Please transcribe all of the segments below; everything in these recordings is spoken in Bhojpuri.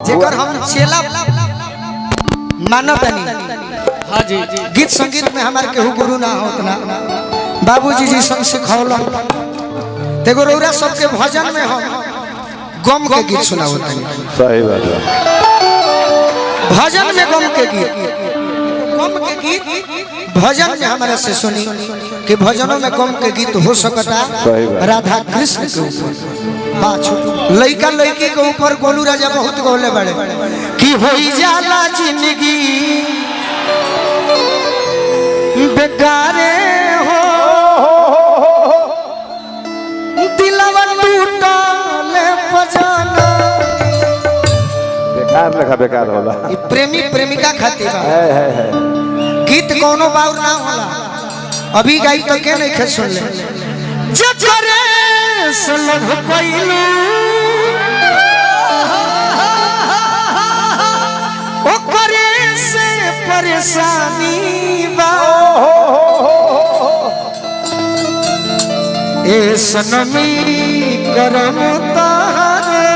जेकर हम चेला मानतानी। हाँ जी गीत संगीत में हमारे केहू गुरु ना होतना बाबूजी जी संग सिखौल तेगो रौरा सबके भजन में हम गम के गीत सुनावत। सही बात है। भजन में गम के गीत भजन में हमारे से सुनी कि भजनों में गम के गीत हो सकता राधा कृष्ण के ऊपर लड़का लड़की के ऊपर गोलू राजा बहुत गोले बड़े कि होई जाला जिंदगी बेकारे हो दिलवा टूटले पजाना बेकार लगा बेकार होला। प्रेमी प्रेमिका खातिर है गीत कोनो बाउर ना होला। अभी गाई तो के नहीं खेल सुन ले जकरे सलभ पइलू ओकरे से परेशानी बा ए सनमी करम तारे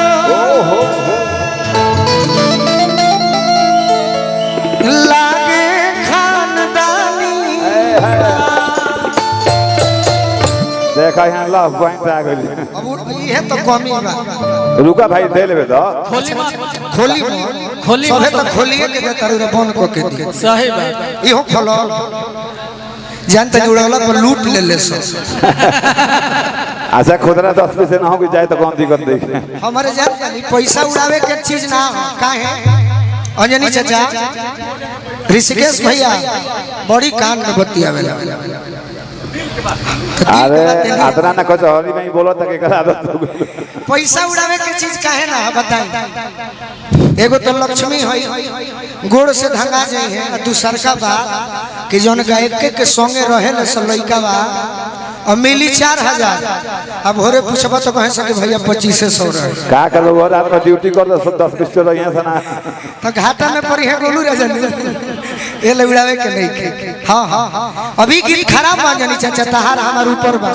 लागे खानदानी देखा यहाँ लव पॉइंट आ गई। अब ये तो कमी बा। रुका भाई दे लेबे तो खोली सबे तो खोलिए के देता रे बन को के दी। सही बात इहो खोलो जानते जुड़ावला पर लूट ले ले सो। अच्छा खुदरा 10 पैसे ना हो कि जाए तो कौन दिक्कत देखे। हमारे जान पैसा उड़ावे के चीज ना काहे अंजनी चाचा ऋषिकेश भैया बड़ी कान में बत्ती आवेला। अरे आदरा ना कुछ और ही नहीं बोलो तक एक आदत हो गई। पैसा उड़ावे के चीज काहे ना बताई। एगो तो लक्ष्मी है गोड़ से धंगा जाई है दूसर का बा कि जौन गायक के संगे रहे न सब लइका बा अब मिली 4000 अब भोरे पूछबा तो कहे सके भैया 2500 रहे का कर लो रात में ड्यूटी कर दो 10 पिस्टल रही है सना तो घाटा में पड़ी है गोलू राजन ये लउड़ावे के नहीं के। हां हां अभी गीत खराब बा जानी चाचा तहार हमार ऊपर बा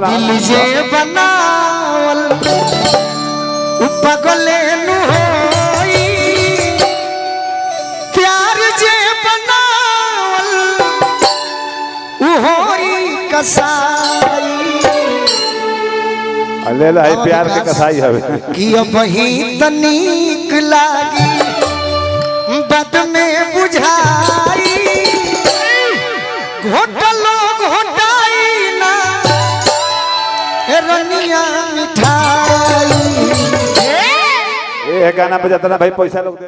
दिल जे बनावल उपगले नु होई प्यार जे बनावल उ होई कसाई। ले ला प्यार के कसाई हवे कि अब ही तनिक लागी बद में बुझाई घोटलो घोटाई ना रनिया मिठाई। ए गाना बजाता ना भाई पैसा लोग दे।